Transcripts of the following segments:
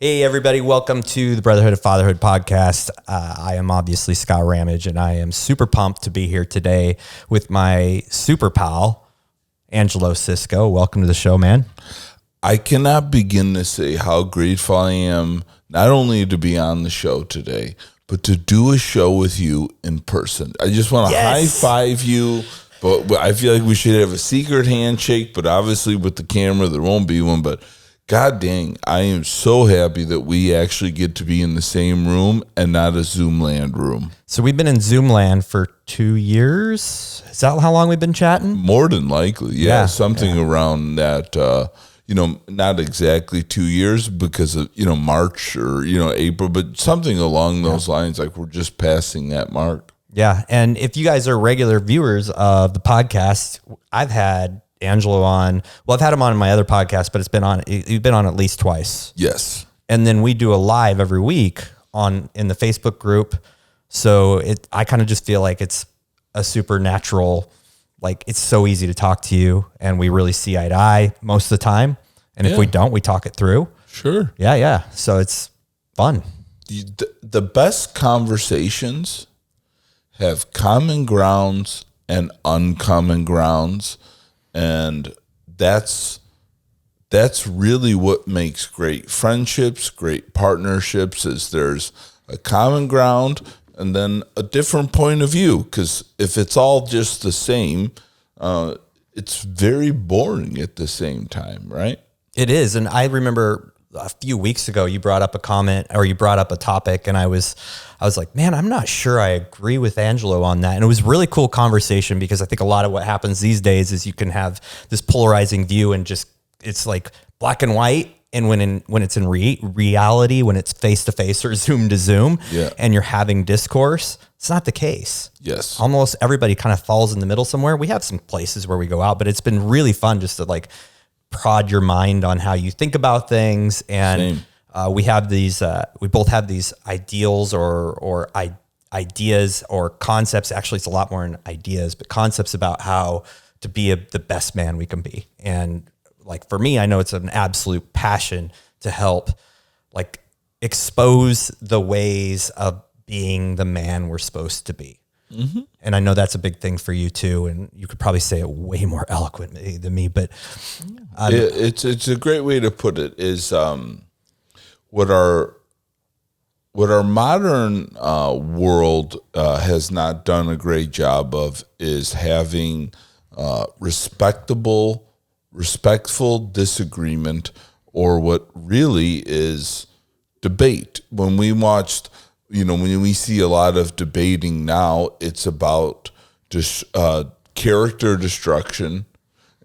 Hey, everybody. Welcome to the Brotherhood of Fatherhood podcast. I am obviously Scott Ramage, and I am super pumped to be here today with my super pal, Angelo Sisco. Welcome to the show, man. I cannot begin to say how grateful I am not only to be on the show today, but to do a show with you in person. I just want to high five you, but I feel like we should have a secret handshake, but obviously with the camera, there won't be one, but God dang, I am so happy that we actually get to be in the same room and not a Zoom land room. So we've been in Zoom land for 2 years. Is that how long we've been chatting? More than likely, yeah. Something around that, not exactly 2 years because of, March or, April, but something along those lines, like we're just passing that mark. Yeah, and if you guys are regular viewers of the podcast, I've had Angelo on. Well, I've had him on my other podcast, but you've been on at least twice. Yes. And then we do a live every week in the Facebook group. So I kind of just feel like it's a supernatural, like it's so easy to talk to you and we really see eye to eye most of the time. And if we don't, we talk it through. Sure. Yeah. So it's fun. The best conversations have common grounds and uncommon grounds. And that's really what makes great friendships, great partnerships, is there's a common ground and then a different point of view. Because if it's all just the same, it's very boring at the same time, right? It is. And I remember a few weeks ago, you brought up a comment or you brought up a topic and I was like, man, I'm not sure I agree with Angelo on that. And it was really cool conversation because I think a lot of what happens these days is you can have this polarizing view and just, it's like black and white. And when it's in reality, when it's face to face or zoom to zoom and you're having discourse, it's not the case. Yes. Almost everybody kind of falls in the middle somewhere. We have some places where we go out, but it's been really fun just to like prod your mind on how you think about things. And we have these, we both have these ideals or ideas or concepts. Actually, it's a lot more in ideas, but concepts about how to be the best man we can be. And like, for me, I know it's an absolute passion to help like expose the ways of being the man we're supposed to be. Mm-hmm. And I know that's a big thing for you too. And you could probably say it way more eloquently than me, but it's a great way to put it is, what our modern world has not done a great job of is having respectful disagreement, or what really is debate. When we watched, when we see a lot of debating now, it's about just character destruction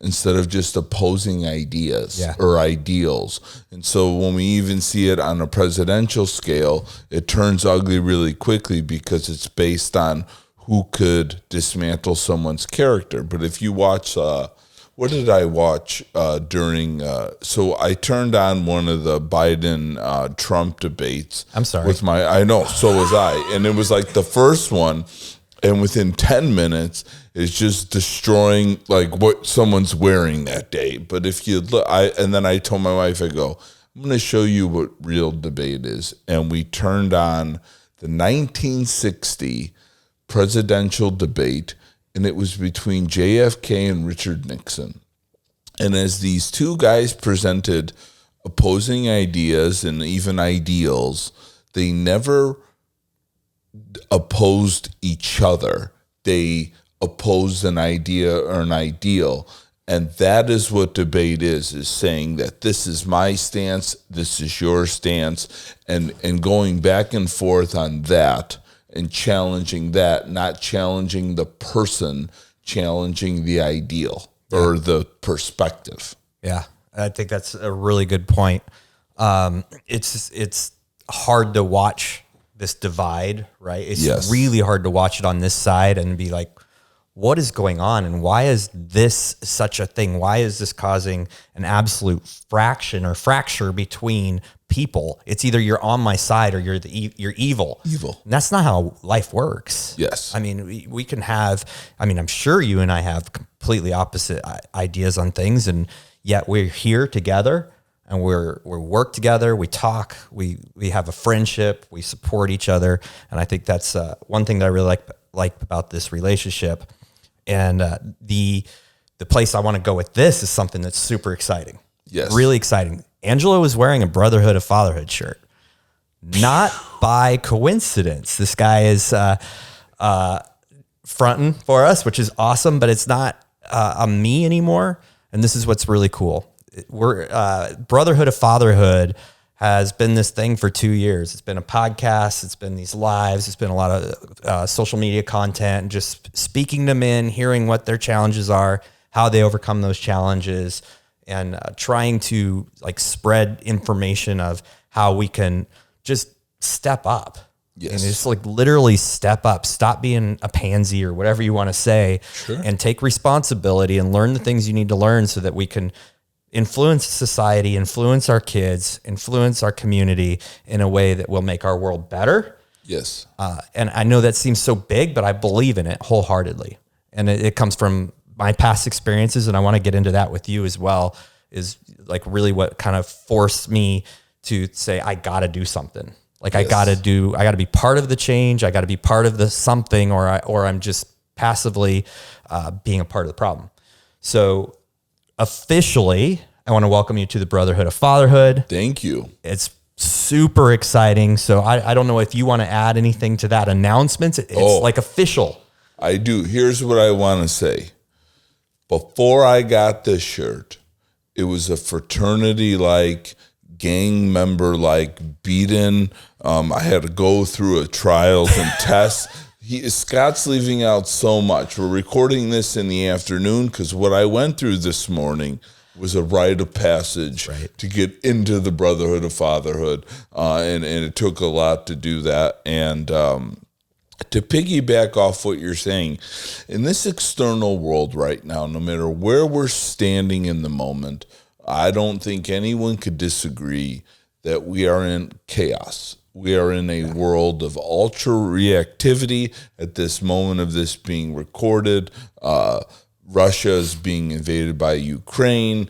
instead of just opposing ideas or ideals. And so when we even see it on a presidential scale, it turns ugly really quickly because it's based on who could dismantle someone's character. But if you watch, what did I watch during, so I turned on one of the Biden Trump debates. I'm sorry. I know, so was I. And it was like the first one, and within 10 minutes, it's just destroying like what someone's wearing that day. But if you look, and then I told my wife, I go, I'm going to show you what real debate is. And we turned on the 1960 presidential debate, and it was between JFK and Richard Nixon. And as these two guys presented opposing ideas and even ideals, they never opposed each other. They opposed an idea or an ideal. And that is what debate is saying that this is my stance, this is your stance, and going back and forth on that and challenging that, not challenging the person, challenging the ideal or the perspective. Yeah, I think that's a really good point. It's hard to watch this divide, right? It's really hard to watch it on this side and be like, what is going on? And why is this such a thing? Why is this causing an absolute fracture between people? It's either you're on my side or you're evil. And that's not how life works. Yes. I mean, we can have, I'm sure you and I have completely opposite ideas on things, and yet we're here together. and we work together, we talk, we have a friendship, we support each other. And I think that's one thing that I really like about this relationship. And the place I want to go with this is something that's super exciting. Yes. Really exciting. Angelo is wearing a Brotherhood of Fatherhood shirt. Not by coincidence. This guy is fronting for us, which is awesome, but it's not a me anymore. And this is what's really cool. We're Brotherhood of Fatherhood has been this thing for 2 years. It's been a podcast. It's been these lives. It's been a lot of social media content, just speaking to men, hearing what their challenges are, how they overcome those challenges, and trying to like spread information of how we can just step up. Yes. And it's like literally step up, stop being a pansy or whatever you want to say, Sure. and take responsibility and learn the things you need to learn so that we can influence society, influence our kids, influence our community in a way that will make our world better. Yes. And I know that seems so big, but I believe in it wholeheartedly. And it comes from my past experiences. And I want to get into that with you as well, is like really what kind of forced me to say, I got to do something. Like yes. I got to be part of the change. I got to be part of the something, or I'm just passively being a part of the problem. So officially, I want to welcome you to the Brotherhood of Fatherhood. Thank you. It's super exciting. So I don't know if you want to add anything to that announcement. It's like official. I do. Here's what I want to say. Before I got this shirt, it was a fraternity-like, gang member-like beaten. I had to go through a trials and tests. Scott's leaving out so much. We're recording this in the afternoon because what I went through this morning was a rite of passage to get into the Brotherhood of Fatherhood, and it took a lot to do that. And to piggyback off what you're saying, in this external world right now, no matter where we're standing in the moment, I don't think anyone could disagree that we are in chaos. We are in a world of ultra reactivity at this moment of this being recorded. Russia is being invaded by Ukraine.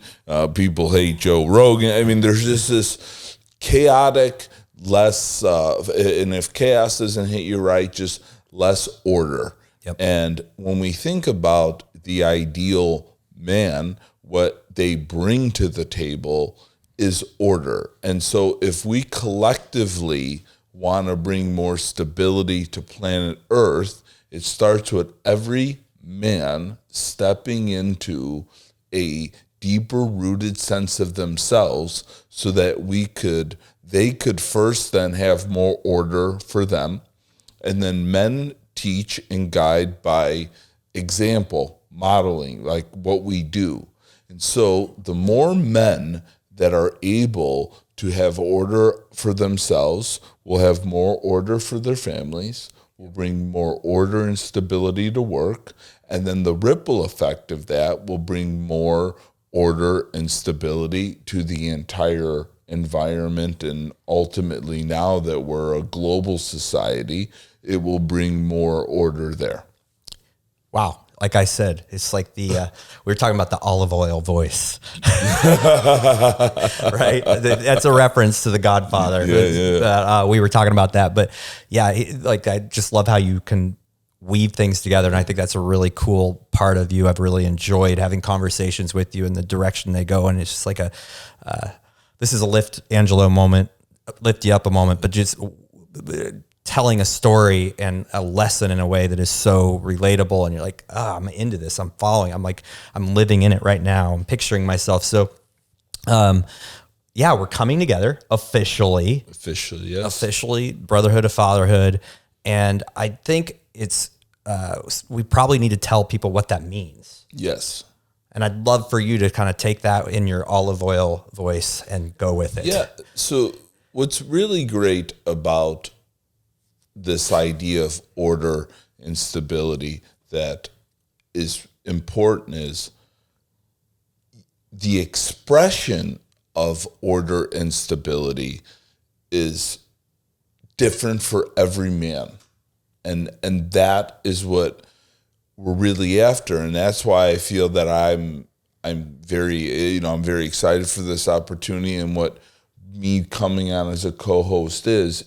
People hate Joe Rogan. I mean, there's just this chaotic, and if chaos doesn't hit you right, just less order. Yep. And when we think about the ideal man, what they bring to the table is order. And so if we collectively want to bring more stability to planet Earth, it starts with every man stepping into a deeper rooted sense of themselves so that they could first then have more order for them. And then men teach and guide by example, modeling, like what we do. And so the more men that are able to have order for themselves will have more order for their families, will bring more order and stability to work, and then the ripple effect of that will bring more order and stability to the entire environment. And ultimately, now that we're a global society, it will bring more order there. Wow. Like I said, it's like we were talking about the olive oil voice, right? That's a reference to The Godfather. We were talking about that, but yeah, I just love how you can weave things together. And I think that's a really cool part of you. I've really enjoyed having conversations with you in the direction they go. And it's just like this is a lift Angelo moment, lift you up a moment, but just telling a story and a lesson in a way that is so relatable. And you're like, I'm into this. I'm following. I'm living in it right now. I'm picturing myself. So, we're coming together officially, yes. Officially Brotherhood of Fatherhood. And I think we probably need to tell people what that means. Yes. And I'd love for you to kind of take that in your olive oil voice and go with it. Yeah. So what's really great about this idea of order and stability that is important is the expression of order and stability is different for every man. And that is what we're really after. And that's why I feel that I'm I'm very excited for this opportunity, and what me coming on as a co-host is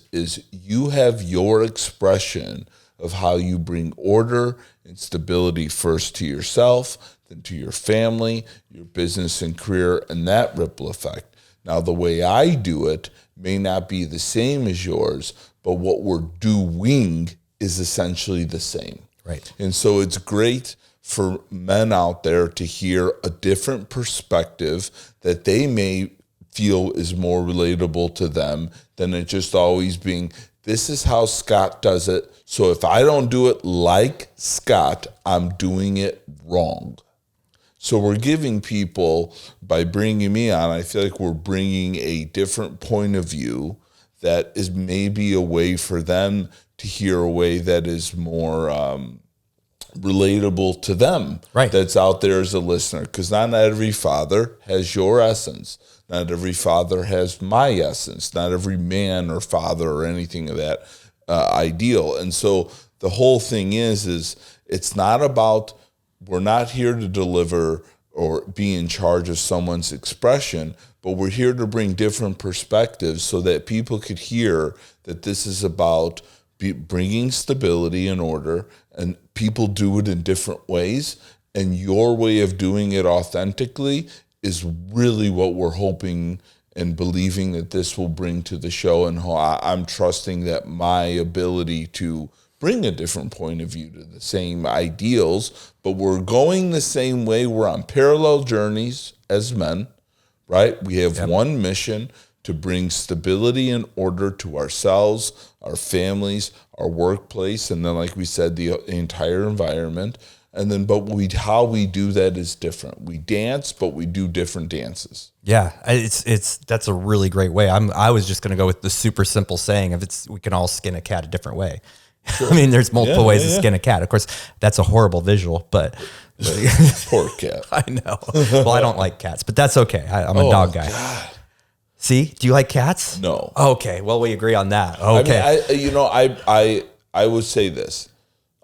you have your expression of how you bring order and stability first to yourself, then to your family, your business and career, and that ripple effect. Now, the way I do it may not be the same as yours, but what we're doing is essentially the same. Right. And so it's great for men out there to hear a different perspective that they may feel is more relatable to them than it just always being, this is how Scott does it. So if I don't do it like Scott, I'm doing it wrong. So we're giving people, by bringing me on, I feel like we're bringing a different point of view that is maybe a way for them to hear a way that is more relatable to them. Right. That's out there as a listener. Because not every father has your essence. Not every father has my essence. Not every man or father or anything of that ideal. And so the whole thing is it's not about, we're not here to deliver or be in charge of someone's expression, but we're here to bring different perspectives so that people could hear that this is about bringing stability and order, and people do it in different ways, and your way of doing it authentically is really what we're hoping and believing that this will bring to the show. And I'm trusting that my ability to bring a different point of view to the same ideals, but we're going the same way. We're on parallel journeys as men, right? We have one mission, to bring stability and order to ourselves, our families, our workplace, and then, like we said, the entire environment. And then, how we do that is different. We dance, but we do different dances. Yeah, that's a really great way. I was just going to go with the super simple saying of we can all skin a cat a different way. Sure. I mean, there's multiple ways to skin a cat. Of course, that's a horrible visual, but poor cat. I know. Well, I don't like cats, but that's okay. I'm a dog guy. God. See, do you like cats? No. Okay, well, we agree on that. Okay. I would say this.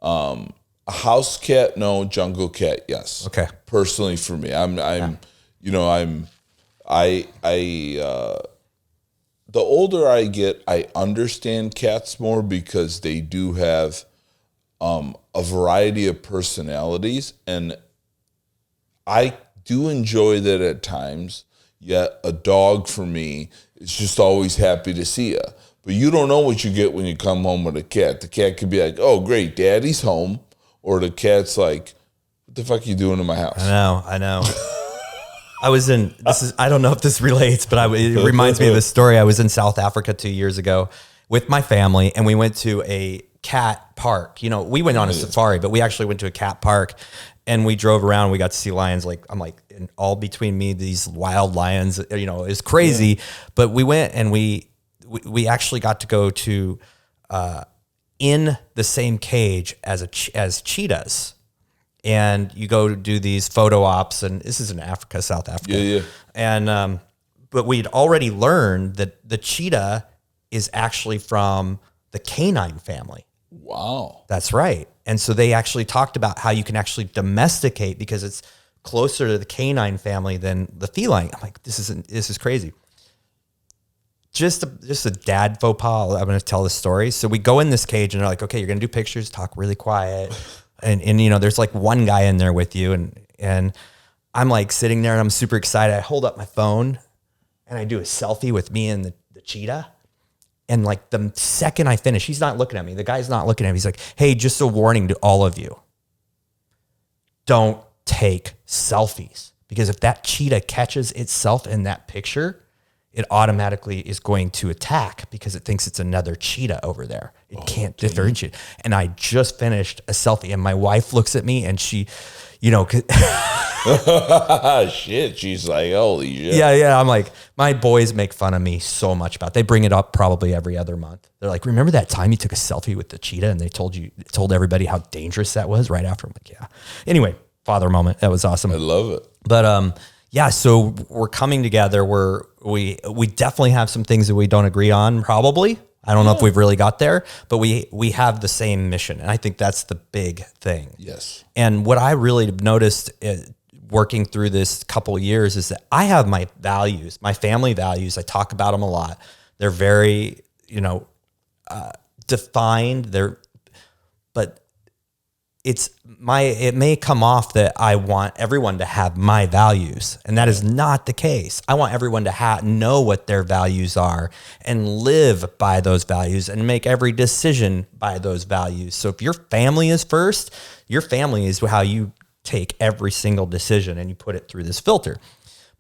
A house cat, no. Jungle cat, yes. Okay. Personally, for me, the older I get, I understand cats more because they do have a variety of personalities, and I do enjoy that at times. Yet a dog for me is just always happy to see you. But you don't know what you get when you come home with a cat. The cat could be like, oh, great, daddy's home. Or the cat's like, what the fuck are you doing in my house? I know. I don't know if this relates, but it reminds me of this story. I was in South Africa 2 years ago with my family, and we went to a cat park. You know, we went on a safari, but we actually went to a cat park. And we drove around. We got to see lions. I'm like, and all between me, these wild lions. You know, it's crazy. Yeah. But we went and we actually got to go to in the same cage as cheetahs, and you go to do these photo ops. And this is in Africa, South Africa. Yeah. And but we'd already learned that the cheetah is actually from the canine family. Wow. That's right. And so they actually talked about how you can actually domesticate because it's closer to the canine family than the feline. I'm like, this is crazy. Just a dad faux pas. I'm going to tell this story. So we go in this cage and they're like, okay, you're going to do pictures, talk really quiet. And you know, there's like one guy in there with you. And I'm like sitting there and I'm super excited. I hold up my phone and I do a selfie with me and the cheetah. And like the second I finish, he's not looking at me. The guy's not looking at me. He's like, hey, just a warning to all of you. Don't take selfies. Because if that cheetah catches itself in that picture, it automatically is going to attack because it thinks it's another cheetah over there. It can't differentiate. And I just finished a selfie and my wife looks at me and she, you know, shit. She's like, holy shit. Yeah. I'm like, my boys make fun of me so much about it. They bring it up probably every other month. They're like, remember that time you took a selfie with the cheetah and they told everybody how dangerous that was right after? I'm like, yeah. Anyway, father moment. That was awesome. I love it. But, yeah, so we're coming together. We definitely have some things that we don't agree on, probably. I don't know if we've really got there, but we have the same mission. And I think that's the big thing. Yes. And what I really noticed working through this couple years is that I have my values, my family values. I talk about them a lot. They're very, defined. But it may come off that I want everyone to have my values, and that is not the case. I want everyone to know what their values are and live by those values and make every decision by those values. So if your family is first, your family is how you take every single decision and you put it through this filter.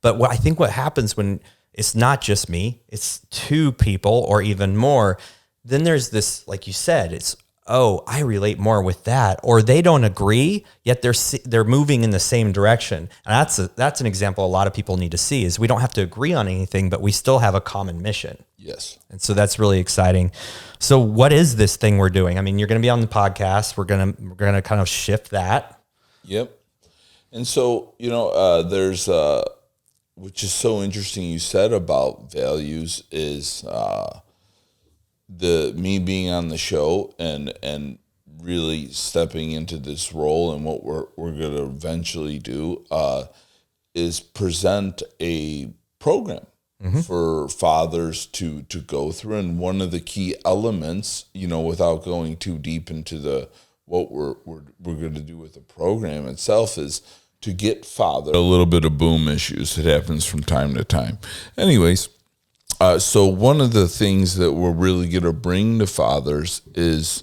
But I think what happens when it's not just me, it's two people or even more, then there's this, like you said, it's, oh, I relate more with that, or they don't agree, yet they're moving in the same direction. And that's an example a lot of people need to see is we don't have to agree on anything, but we still have a common mission. Yes. And so that's really exciting. So what is this thing we're doing? I mean, you're going to be on the podcast. We're going to kind of shift that. Yep. And so, there's, which is so interesting you said about values is, me being on the show and really stepping into this role, and what we're going to eventually do is present a program for fathers to go through. And one of the key elements, without going too deep into what we're going to do with the program itself, is to get fathers a little bit of boom issues. It happens from time to time. Anyways. So one of the things that we're really going to bring to fathers is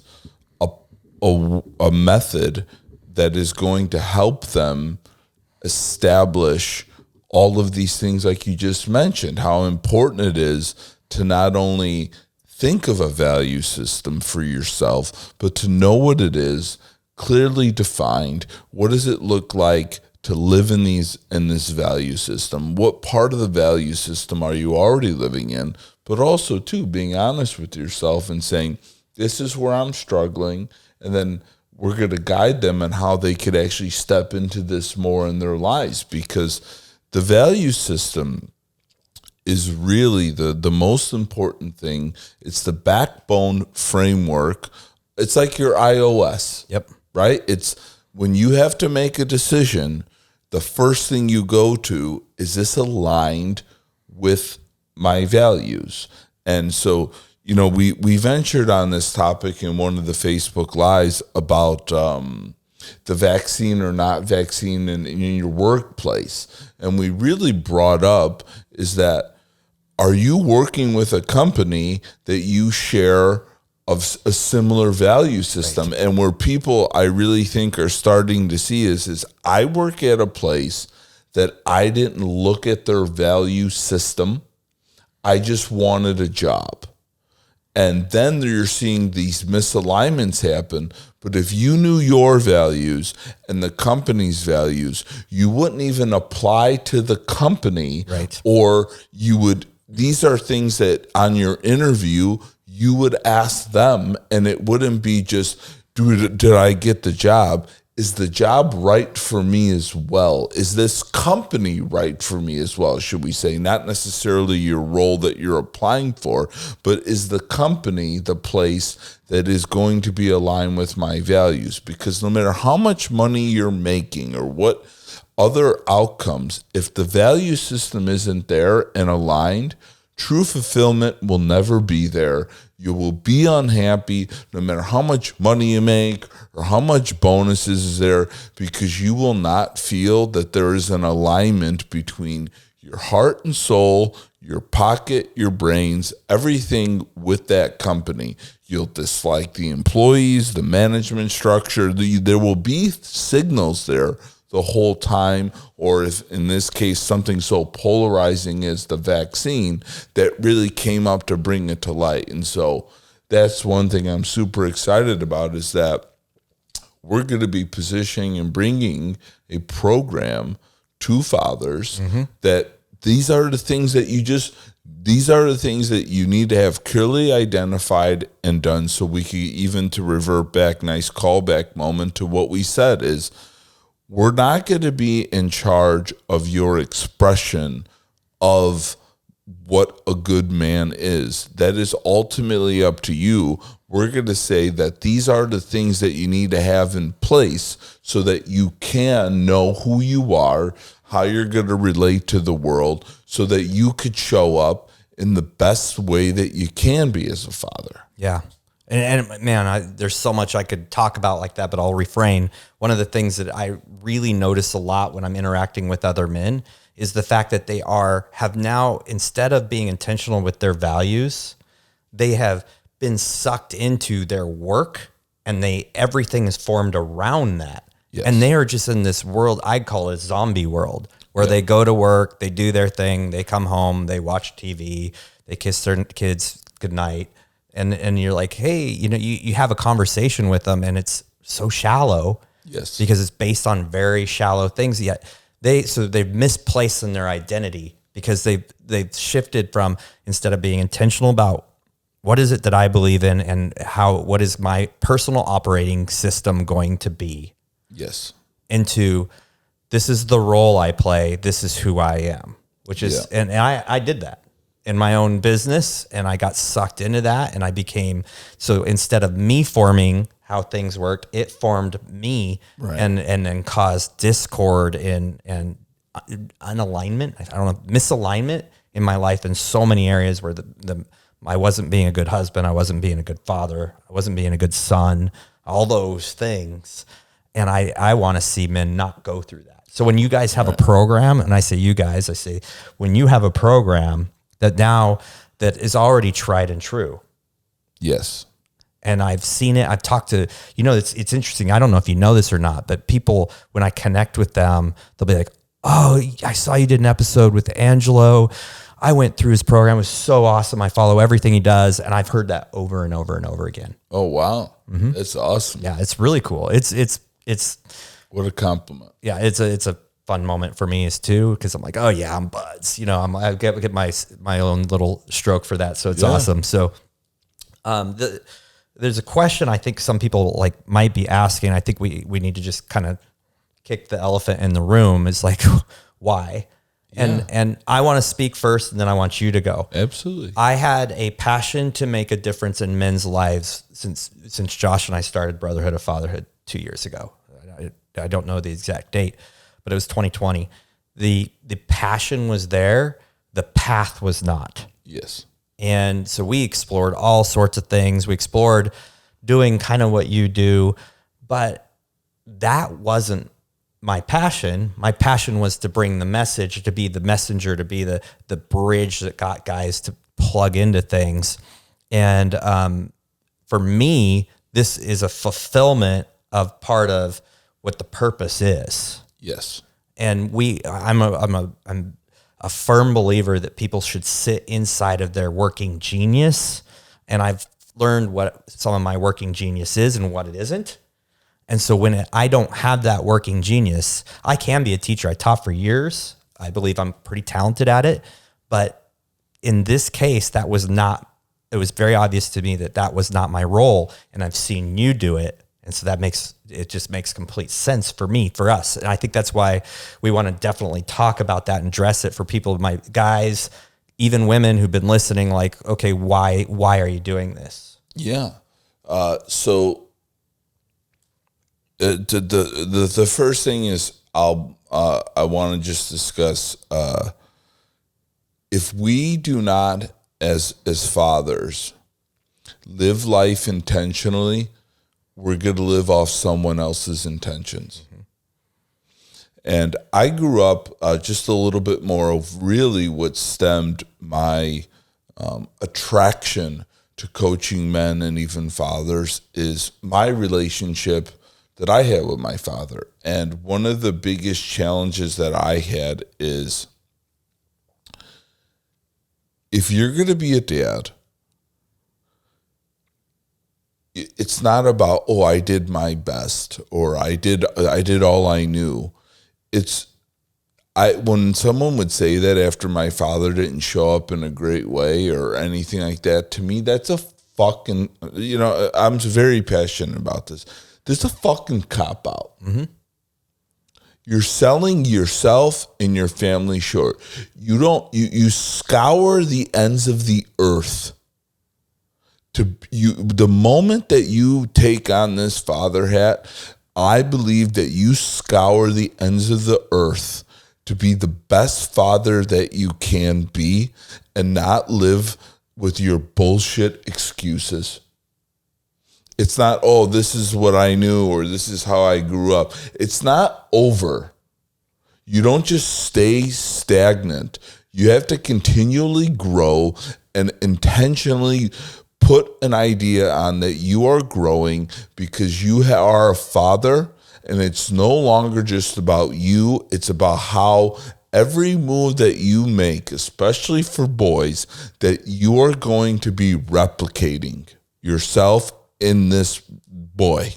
a method that is going to help them establish all of these things like you just mentioned, how important it is to not only think of a value system for yourself, but to know what it is, clearly defined. What does it look like to live in this value system? What part of the value system are you already living in? But also, too, being honest with yourself and saying, this is where I'm struggling. And then we're going to guide them on how they could actually step into this more in their lives, because the value system is really the most important thing. It's the backbone framework. It's like your iOS. Yep. Right? It's when you have to make a decision, the first thing you go to is this aligned with my values. And so, we ventured on this topic in one of the Facebook Lives about the vaccine or not vaccine in your workplace. And we really brought up is that, are you working with a company that you share of a similar value system? Right. And where people, I really think, are starting to see is I work at a place that I didn't look at their value system. I just wanted a job. And then you're seeing these misalignments happen. But if you knew your values and the company's values, you wouldn't even apply to the company. Right. Or these are things that on your interview, you would ask them, and it wouldn't be just, did I get the job? Is the job right for me as well? Is this company right for me as well, should we say? Not necessarily your role that you're applying for, but is the company the place that is going to be aligned with my values? Because no matter how much money you're making or what other outcomes, if the value system isn't there and aligned, true fulfillment will never be there. You will be unhappy no matter how much money you make or how much bonuses is there, because you will not feel that there is an alignment between your heart and soul, your pocket, your brains, everything with that company. You'll dislike the employees, the management structure. There will be signals there the whole time, or if in this case something so polarizing as the vaccine that really came up to bring it to light. And so that's one thing I'm super excited about, is that we're going to be positioning and bringing a program to fathers that these are the things that you need to have clearly identified and done. So we can, even to revert back, nice callback moment to what we said, is we're not going to be in charge of your expression of what a good man is. That is ultimately up to you. We're going to say that these are the things that you need to have in place so that you can know who you are, how you're going to relate to the world, so that you could show up in the best way that you can be as a father. Yeah. And man, there's so much I could talk about like that, but I'll refrain. One of the things that I really notice a lot when I'm interacting with other men is the fact that they have now, instead of being intentional with their values, they have been sucked into their work, and everything is formed around that. Yes. And they are just in this world, I'd call it a zombie world, where they go to work, they do their thing, they come home, they watch TV, they kiss their kids goodnight. And you're like, hey, you have a conversation with them, and it's so shallow. Yes. Because it's based on very shallow things. Yet they've misplaced in their identity, because they've shifted from, instead of being intentional about what is it that I believe in and what is my personal operating system going to be. Yes. Into, this is the role I play. This is who I am, which is, and I did that in my own business, and I got sucked into that, and I became, so instead of me forming how things worked, it formed me, right. and then caused discord and unalignment. I don't know, misalignment in my life in so many areas where I wasn't being a good husband, I wasn't being a good father, I wasn't being a good son, all those things. And I want to see men not go through that. So when you guys have a program, and I say you guys, I say when you have a program that is already tried and true. Yes. And I've seen it. I've talked to, it's interesting. I don't know if you know this or not, but people, when I connect with them, they'll be like, oh, I saw you did an episode with Angelo. I went through his program. It was so awesome. I follow everything he does. And I've heard that over and over and over again. Oh, wow. Mm-hmm. That's awesome. Yeah. It's really cool. It's what a compliment. Yeah. It's a fun moment for me too, because I'm like, oh yeah, I'm buds. I get my own little stroke for that, so it's awesome. So, there's a question I think some people might be asking. I think we need to just kind of kick the elephant in the room. Is like, why? Yeah. And I want to speak first, and then I want you to go. Absolutely. I had a passion to make a difference in men's lives since Josh and I started Brotherhood of Fatherhood 2 years ago. I don't know the exact date, but it was 2020. The passion was there. The path was not. Yes. And so we explored all sorts of things. We explored doing kind of what you do, but that wasn't my passion. My passion was to bring the message, to be the messenger, to be the bridge that got guys to plug into things. And for me, this is a fulfillment of part of what the purpose is. Yes. And I'm a firm believer that people should sit inside of their working genius. And I've learned what some of my working genius is and what it isn't. And so when I don't have that working genius, I can be a teacher. I taught for years. I believe I'm pretty talented at it. But in this case, it was very obvious to me that was not my role. And I've seen you do it. And so it just makes complete sense for me, for us. And I think that's why we want to definitely talk about that and address it for people, my guys, even women who've been listening, like, okay, why are you doing this? Yeah. So the first thing is I want to just discuss, if we do not as fathers live life intentionally, we're going to live off someone else's intentions. Mm-hmm. And I grew up just a little bit more of really what stemmed my attraction to coaching men and even fathers is my relationship that I had with my father. And one of the biggest challenges that I had is, if you're going to be a dad, it's not about, oh, I did my best or I did all I knew. When someone would say that after my father didn't show up in a great way or anything like that, to me, that's a fucking, I'm very passionate about this. This is a fucking cop out. Mm-hmm. You're selling yourself and your family short. You scour the ends of the earth. The moment that you take on this father hat, I believe that you scour the ends of the earth to be the best father that you can be and not live with your bullshit excuses. It's not, oh, this is what I knew or this is how I grew up. It's not over. You don't just stay stagnant. You have to continually grow and intentionally put an idea on that you are growing because you are a father, and it's no longer just about you. It's about how every move that you make, especially for boys, that you are going to be replicating yourself in this boy.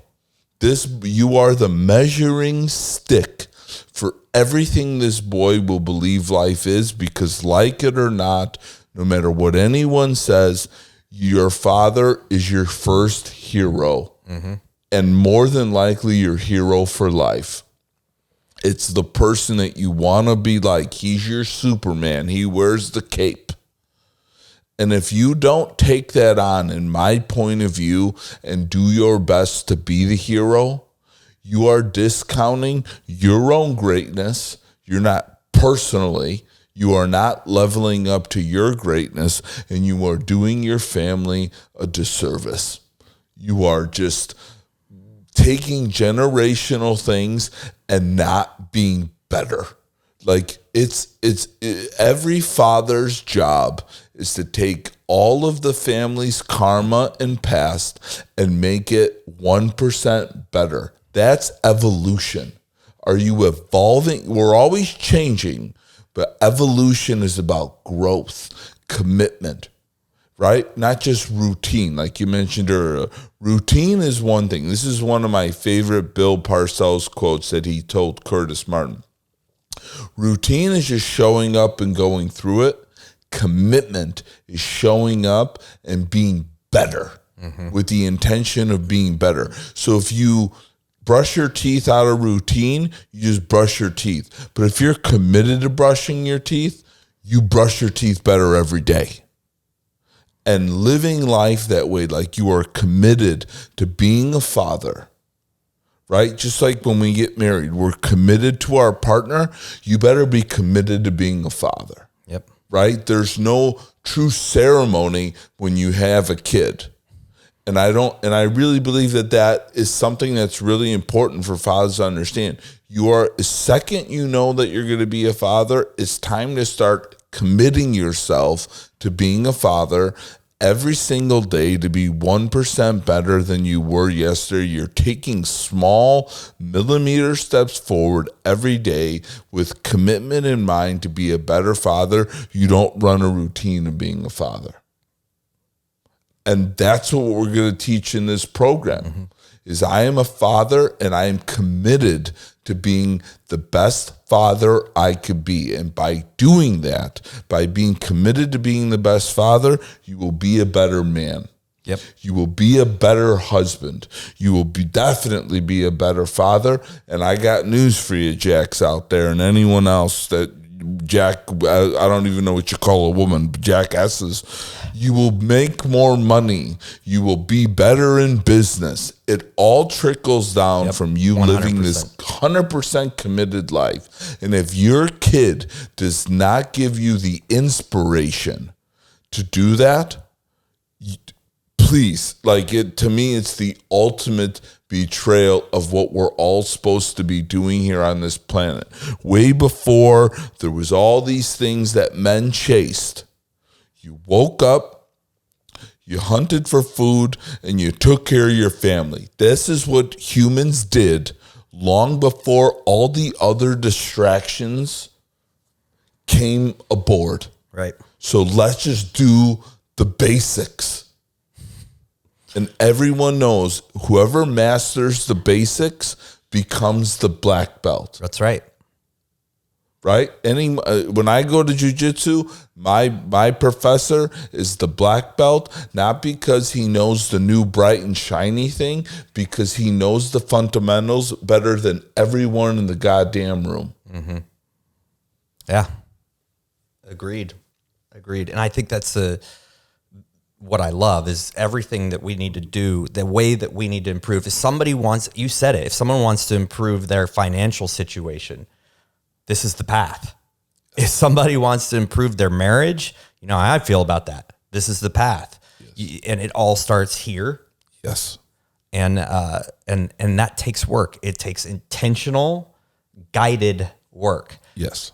You are the measuring stick for everything this boy will believe life is, because like it or not, no matter what anyone says, your father is your first hero, and more than likely your hero for life. It's the person that you want to be like. He's your Superman. He wears the cape. And if you don't take that on, in my point of view, and do your best to be the hero, you are discounting your own greatness. You're not personally. You are not leveling up to your greatness, and you are doing your family a disservice. You are just taking generational things and not being better. Like it's every father's job is to take all of the family's karma and past and make it 1% better. That's evolution. Are you evolving? We're always changing, but evolution is about growth, commitment, right? Not just routine, like you mentioned earlier. Routine is one thing. This is one of my favorite Bill Parcells quotes that he told Curtis Martin. Routine is just showing up and going through it. Commitment is showing up and being better with the intention of being better. So if you brush your teeth out of routine, you just brush your teeth. But if you're committed to brushing your teeth, you brush your teeth better every day. And living life that way, like you are committed to being a father, right? Just like when we get married, we're committed to our partner. You better be committed to being a father. Yep. Right? There's no true ceremony when you have a kid. And I really believe that is something that's really important for fathers to understand. The second you know that you're going to be a father, it's time to start committing yourself to being a father every single day to be 1% better than you were yesterday. You're taking small millimeter steps forward every day with commitment in mind to be a better father. You don't run a routine of being a father. And that's what we're going to teach in this program is I am a father and I am committed to being the best father I could be. And by doing that, by being committed to being the best father, you will be a better man. Yep. You will be a better husband. You will definitely be a better father. And I got news for you, Jacks out there, and anyone else that Jack, I don't even know what you call a woman, but jackasses. You will make more money. You will be better in business. It all trickles down from you 100%. Living this 100% committed life. And if your kid does not give you the inspiration to do that, please, to me, it's the ultimate betrayal of what we're all supposed to be doing here on this planet. Way before there was all these things that men chased, you woke up, you hunted for food, and you took care of your family. This is what humans did long before all the other distractions came aboard. Right. So let's just do the basics. And everyone knows whoever masters the basics becomes the black belt. That's right. right? When I go to jiu-jitsu, my professor is the black belt, not because he knows the new bright and shiny thing, because he knows the fundamentals better than everyone in the goddamn room. Mm-hmm. Yeah. Agreed. And I think that's what I love is everything that we need to do, the way that we need to improve. If somebody wants, you said it, if someone wants to improve their financial situation, this is the path. If somebody wants to improve their marriage, you know how I feel about that. This is the path. Yes. And it all starts here. Yes. And that takes work. It takes intentional, guided work. Yes.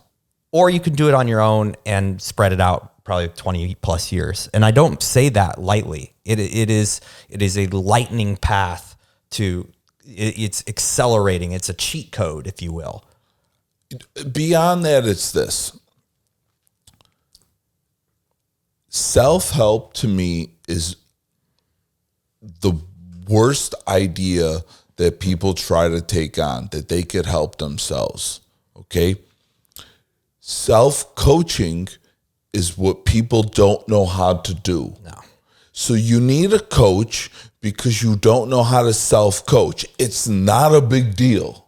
Or you can do it on your own and spread it out probably 20 plus years. And I don't say that lightly. It is a lightning path to, it's accelerating. It's a cheat code, if you will. Beyond that, it's this. Self-help to me is the worst idea that people try to take on, that they could help themselves. Okay? Self-coaching is what people don't know how to do. No. So you need a coach because you don't know how to self-coach. It's not a big deal.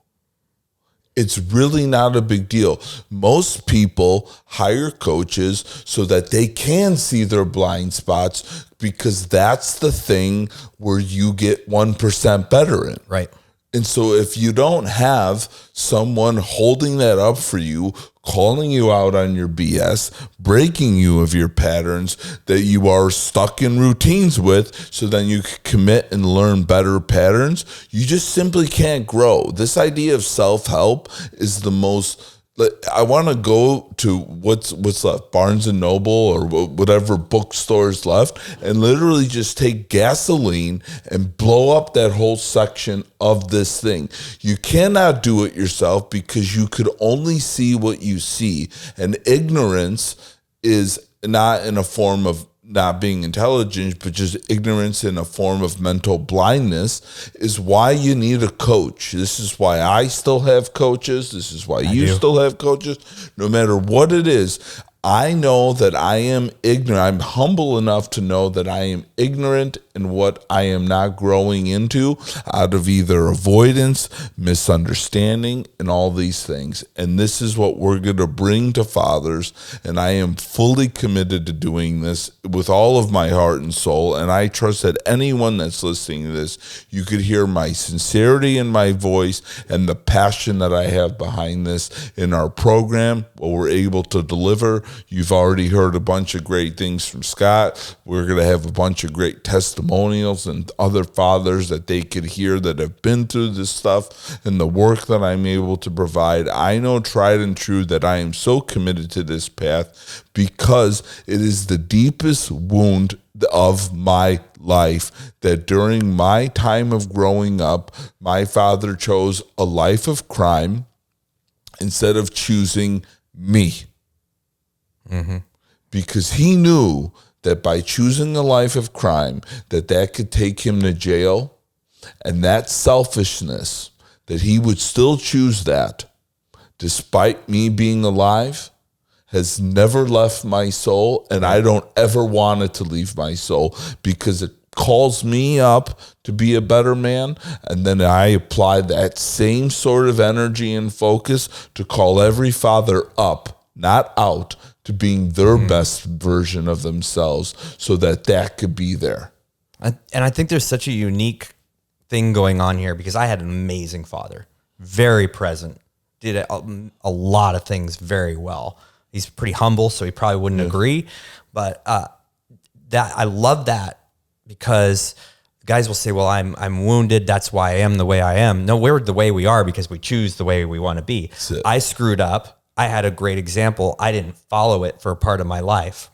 It's really not a big deal. Most people hire coaches so that they can see their blind spots, because that's the thing where you get 1% better in. Right. And so if you don't have someone holding that up for you, calling you out on your BS, breaking you of your patterns that you are stuck in routines with, so then you can commit and learn better patterns, you just simply can't grow. This idea of self-help is the most... I want to go to what's left, Barnes and Noble or whatever bookstores left, and literally just take gasoline and blow up that whole section of this thing. You cannot do it yourself because you could only see what you see. And ignorance is not in a form of not being intelligent, but just ignorance in a form of mental blindness, is why you need a coach. This is why I still have coaches. This is why you still have coaches. No matter what it is, I know that I am ignorant. I'm humble enough to know that I am ignorant in what I am not growing into, out of either avoidance, misunderstanding, and all these things. And this is what we're going to bring to fathers. And I am fully committed to doing this with all of my heart and soul. And I trust that anyone that's listening to this, you could hear my sincerity in my voice and the passion that I have behind this in our program, what we're able to deliver. You've already heard a bunch of great things from Scott. We're going to have a bunch of great testimonials and other fathers that they could hear that have been through this stuff and the work that I'm able to provide. I know tried and true that I am so committed to this path because it is the deepest wound of my life, that during my time of growing up, my father chose a life of crime instead of choosing me. Mm-hmm. Because he knew that by choosing a life of crime, that could take him to jail, and that selfishness, that he would still choose that despite me being alive, has never left my soul, and I don't ever want it to leave my soul, because it calls me up to be a better man, and then I apply that same sort of energy and focus to call every father up, not out, to being their best version of themselves, so that could be there. And I think there's such a unique thing going on here, because I had an amazing father, very present, did a lot of things very well. He's pretty humble, so he probably wouldn't agree, but that I love that, because guys will say, well, I'm wounded, that's why I am the way I am. No, we're the way we are because we choose the way we want to be. I screwed up. I had a great example. I didn't follow it for a part of my life.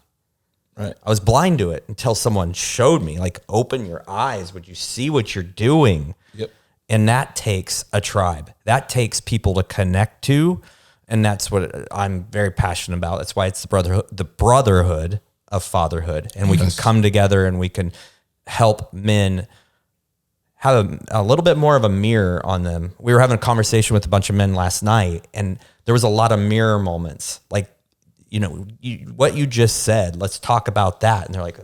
Right. I was blind to it until someone showed me, like, open your eyes. Would you see what you're doing? Yep. And that takes a tribe. That takes people to connect to. And that's what I'm very passionate about. That's why it's the Brotherhood of Fatherhood. And we can come together and we can help men have a little bit more of a mirror on them. We were having a conversation with a bunch of men last night, and there was a lot of mirror moments. Like, what you just said, let's talk about that. And they're like,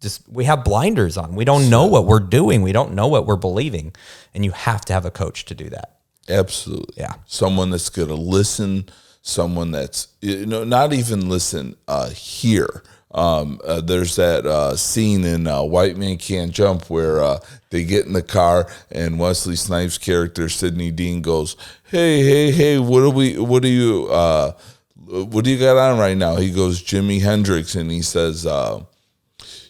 just, we have blinders on. We don't know what we're doing. We don't know what we're believing. And you have to have a coach to do that. Absolutely. Yeah. Someone that's going to listen, someone that's, not even listen, hear. There's that scene in White Man Can't Jump where they get in the car and Wesley Snipes' character, Sidney Dean, goes, hey, what do you got on right now? He goes, Jimi Hendrix. And he says,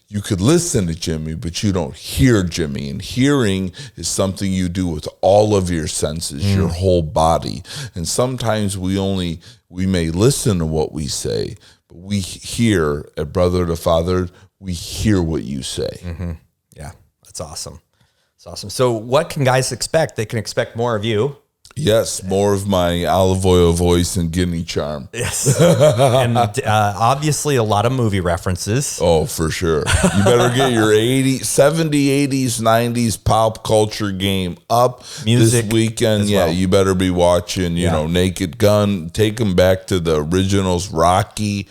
you could listen to Jimmy, but you don't hear Jimmy. And hearing is something you do with all of your senses, your whole body. And sometimes we may listen to what we say, but we hear at Brotherhood of Fatherhood, we hear what you say. Mm-hmm. Yeah, that's awesome. It's awesome. So what can guys expect? They can expect more of you. Yes, more of my olive oil voice and guinea charm. Yes. And obviously a lot of movie references. Oh, for sure. You better get your 70s, 80s, 90s pop culture game up Music this weekend. Yeah, you better be watching, Naked Gun. Take them back to the originals, Rocky,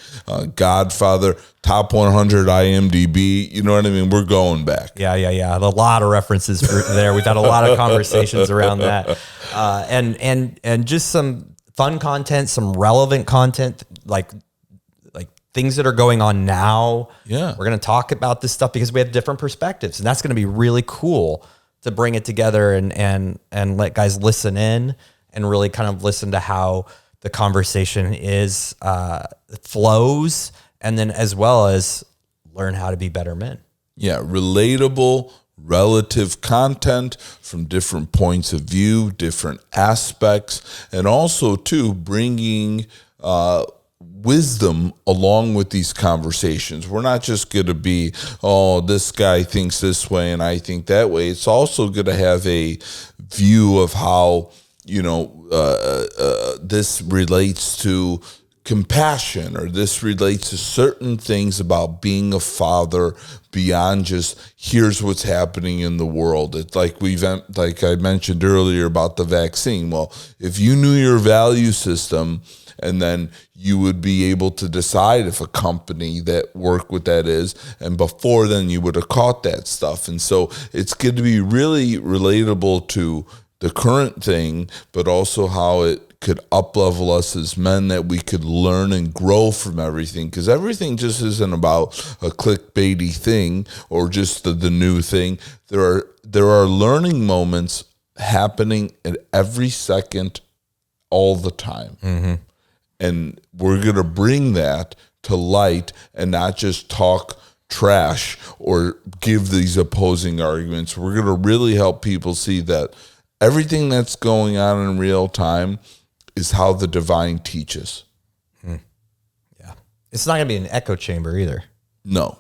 Godfather, Top 100 IMDb. You know what I mean? We're going back. Yeah. A lot of references there. We've had a lot of conversations around that. And just some fun content, some relevant content, like things that are going on now. Yeah. We're going to talk about this stuff because we have different perspectives, and that's going to be really cool to bring it together and let guys listen in and really kind of listen to how the conversation flows, and then as well as learn how to be better men. Yeah. Relatable, relative content from different points of view, different aspects, and also too bringing wisdom along with these conversations. We're not just going to be, this guy thinks this way and I think that way. It's also going to have a view of how this relates to compassion, or this relates to certain things about being a father beyond just here's what's happening in the world. It's like I mentioned earlier about the vaccine. Well, if you knew your value system, and then you would be able to decide if a company that work with that is, and before then you would have caught that stuff. And so it's going to be really relatable to the current thing, but also how it could up-level us as men, that we could learn and grow from everything, because everything just isn't about a clickbaity thing or just the new thing. There are learning moments happening at every second all the time. Mm-hmm. And we're going to bring that to light and not just talk trash or give these opposing arguments. We're going to really help people see that everything that's going on in real time is how the divine teaches. Yeah. It's not going to be an echo chamber either. No,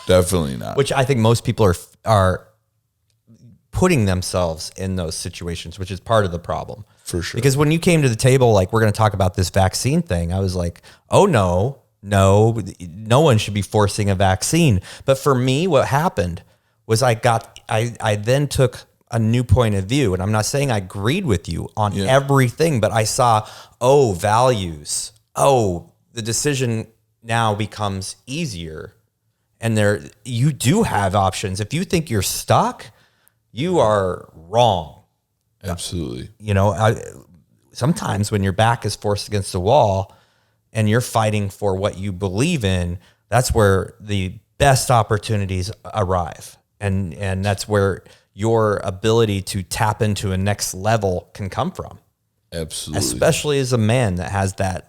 definitely not. Which I think most people are putting themselves in those situations, which is part of the problem. For sure. Because when you came to the table, like, we're going to talk about this vaccine thing, I was like, oh, no one should be forcing a vaccine. But for me, what happened was I then took a new point of view. And I'm not saying I agreed with you on everything, but I saw, values. The decision now becomes easier. And you do have options. If you think you're stuck, you are wrong. Absolutely. Sometimes when your back is forced against the wall and you're fighting for what you believe in, that's where the best opportunities arrive. And that's where your ability to tap into a next level can come from. Absolutely. Especially as a man that has that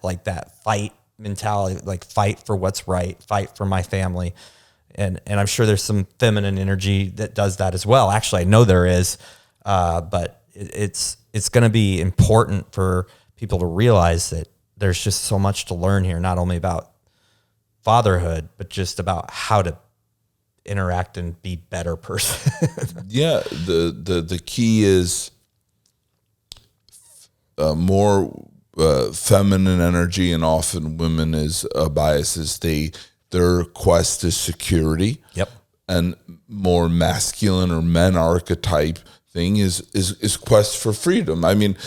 fight mentality, like fight for what's right, fight for my family. And I'm sure there's some feminine energy that does that as well. Actually, I know there is, but it's going to be important for people to realize that there's just so much to learn here, not only about fatherhood, but just about how to interact and be better person. Yeah. The key is more feminine energy, and often women is biases. Their quest is security. Yep. And more masculine or men archetype thing is quest for freedom. I mean,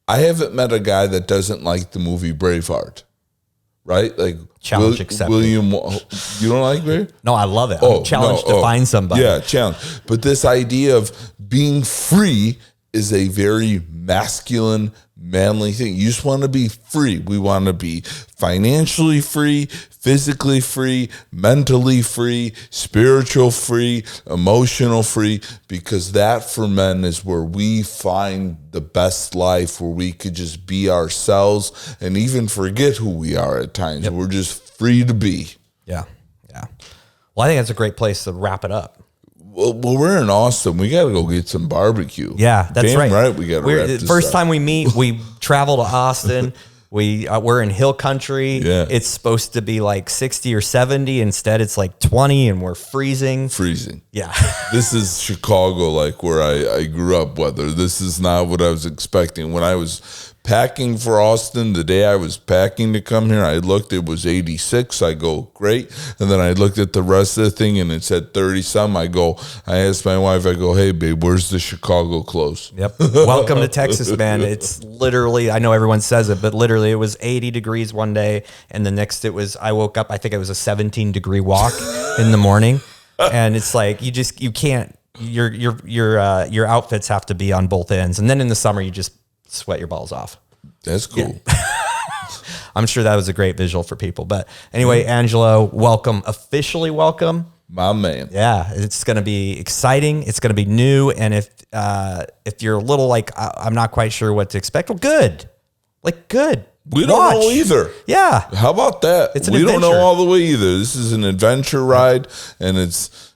I haven't met a guy that doesn't like the movie Braveheart, right? Like Challenge accepted. William, you don't like Braveheart? No, I love it. I'm challenged to find somebody. Yeah, challenge. But this idea of being free is a very masculine, manly thing. You just want to be free. We want to be financially free, physically free, mentally free, spiritual free, emotional free, because that for men is where we find the best life, where we could just be ourselves and even forget who we are at times. Yep. We're just free to be. Yeah. Yeah. Well, I think that's a great place to wrap it up. Well, we're in Austin. We got to go get some barbecue. Yeah, that's Damn right. We got to wrap this first up. time we meet, we travel to Austin. We're in hill country. Yeah. It's supposed to be like 60 or 70. Instead, it's like 20, and we're freezing. Yeah. This is Chicago, like where I grew up weather. This is not what I was expecting. When I was packing for Austin, the day I was packing to come here, I looked, it was 86. I go, great. And then I looked at the rest of the thing and it said 30-some. I asked my wife, I go, hey, babe, where's the Chicago clothes? Yep. Welcome to Texas, man. It's literally, I know everyone says it, but literally it was 80 degrees one day. And the next I woke up, I think it was a 17-degree walk in the morning. And it's like, you can't, your outfits have to be on both ends. And then in the summer, you just sweat your balls off. That's cool. Yeah. I'm sure that was a great visual for people. But anyway, Angelo, welcome. Officially welcome. My man. Yeah, it's going to be exciting. It's going to be new. And if you're a little like, I'm not quite sure what to expect, well, good. Like, good. We don't know either. Yeah. How about that? It's an adventure. adventure. Don't know all the way either. This is an adventure ride, and it's,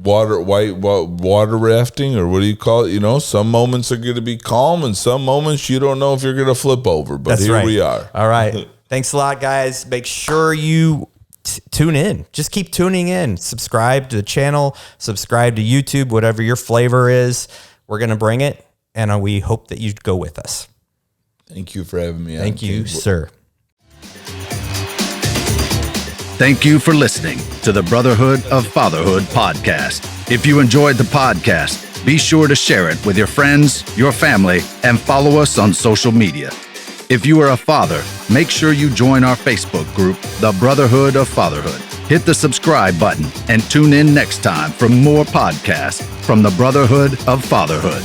water rafting, or what do you call it? Some moments are going to be calm, and some moments you don't know if you're going to flip over. But here we are. All right. Thanks a lot, guys. Make sure you tune in. Just keep tuning in. Subscribe to the channel. Subscribe to YouTube. Whatever your flavor is, we're going to bring it, and we hope that you go with us. Thank you for having me. Thank you, sir. Thank you for listening to the Brotherhood of Fatherhood podcast. If you enjoyed the podcast, be sure to share it with your friends, your family, and follow us on social media. If you are a father, make sure you join our Facebook group, the Brotherhood of Fatherhood. Hit the subscribe button and tune in next time for more podcasts from the Brotherhood of Fatherhood.